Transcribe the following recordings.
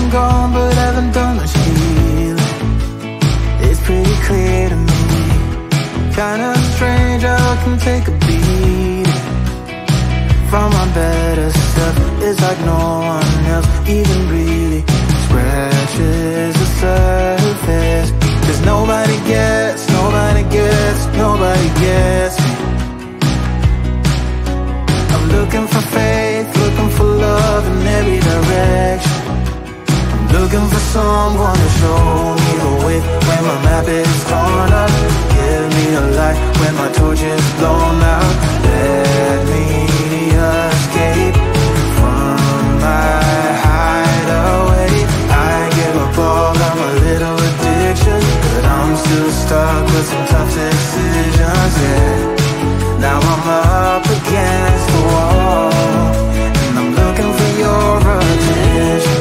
I'm gone, but haven't done much healing. It's pretty clear to me. Kinda strange how I can take a beat from my better stuff. It's like no one else even really scratches the surface. 'Cause nobody gets me. I'm looking for faith, looking for love in every direction. I'm looking for someone to show me the way when my map is torn up. Give me a light when my torch is blown out. Let me escape from my hideaway. I give up all of my little addictions, but I'm still stuck with some tough decisions, yeah. Now I'm up against the wall, and I'm looking for your attention.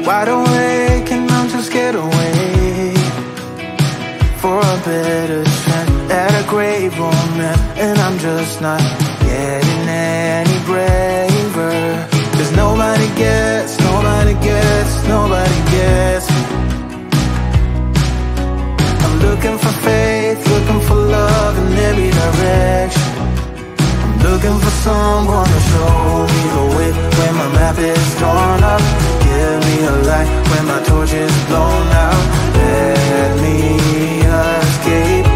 Wide awake and I'm just scared away for a better chance at a great romance, and I'm just not getting any braver. 'Cause nobody gets me. I'm looking for faith, looking for love in every direction. I'm looking for someone to show me the way when my map is torn up. Give me a light when my torch is blown out. Let me escape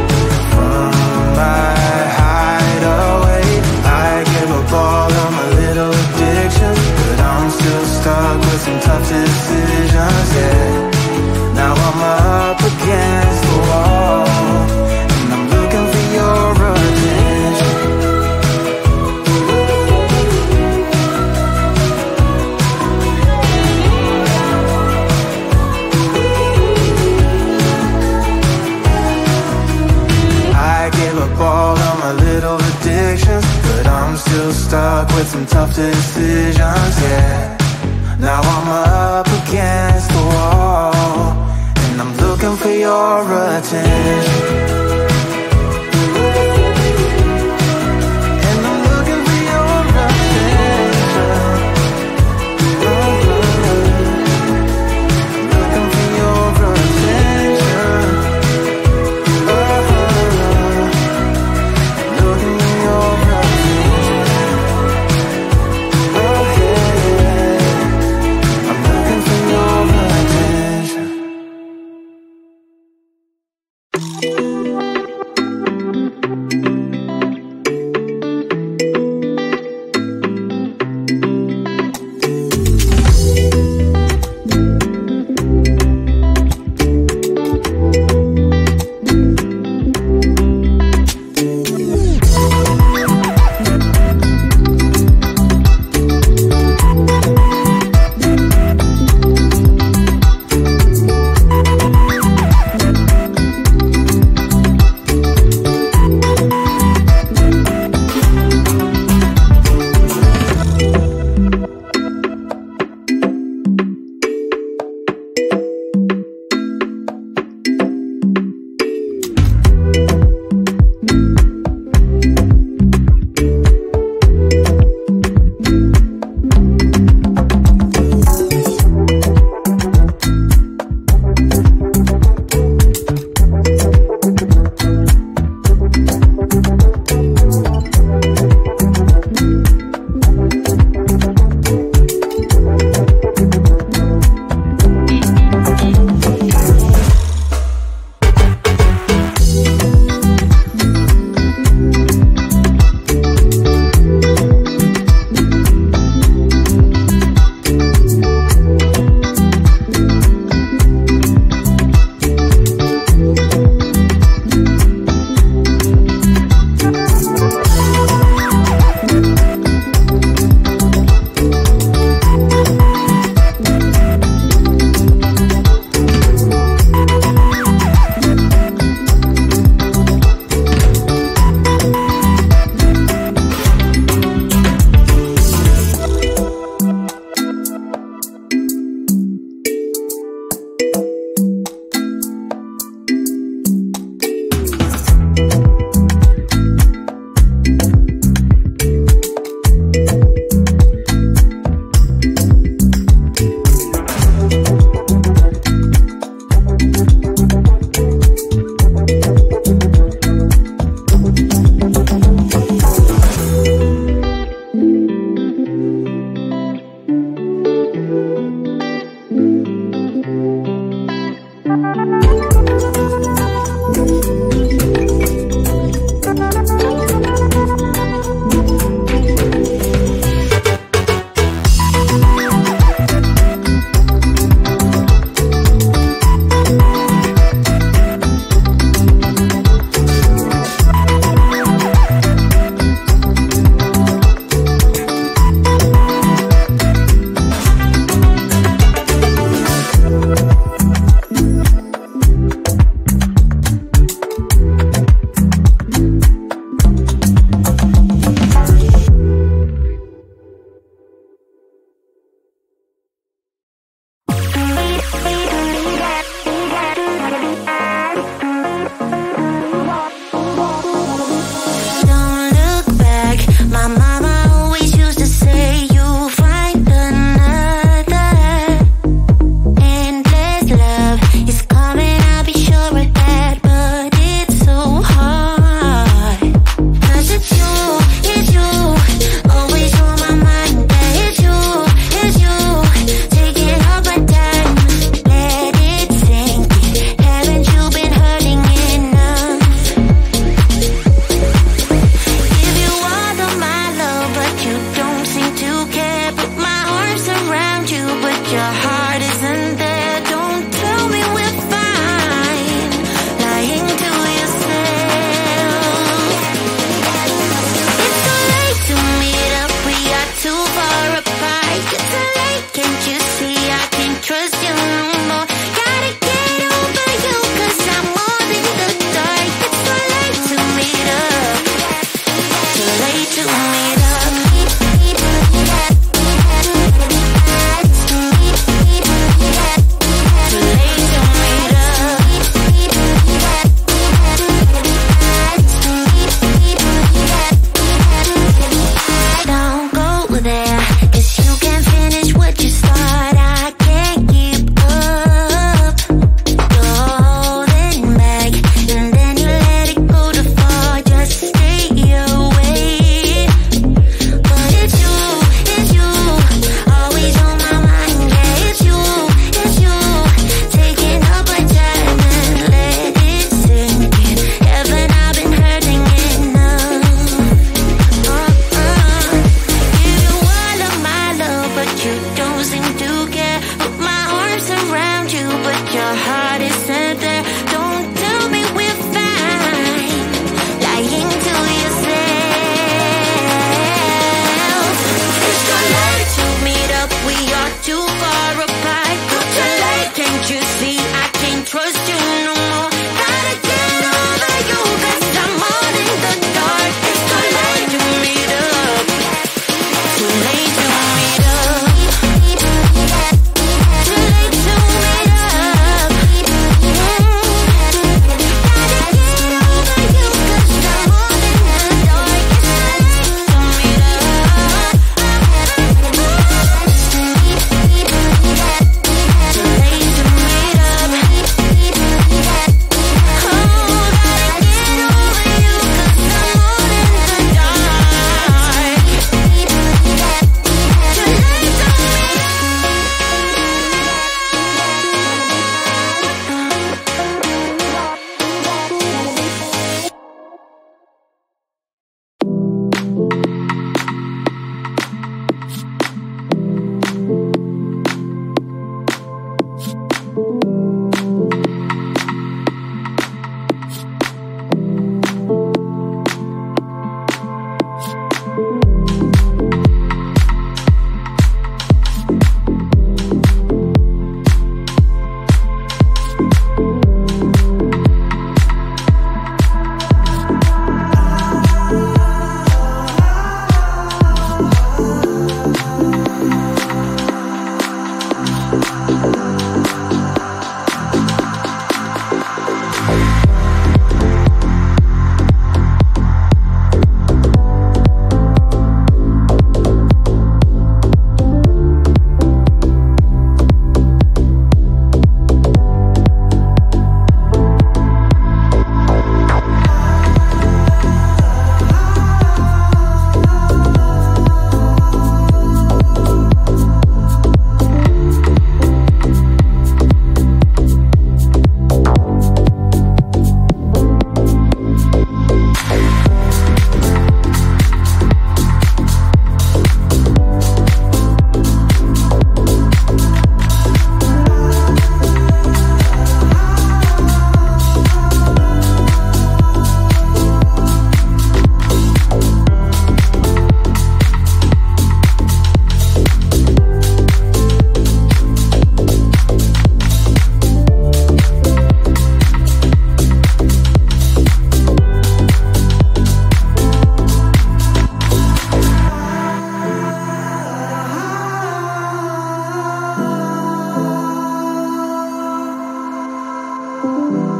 from my hideaway. I give up all of my little addictions, but I'm still stuck with some tough decisions, yeah. Now I'm up against the wall, and I'm looking for your attention. I give up all of my little addictions, but I'm still stuck with some tough decisions, yeah. Now I'm up against the wall, and I'm looking for your attention. And I'm looking for your attention. Looking for your attention. Looking for your attention. I'm looking for your attention. you.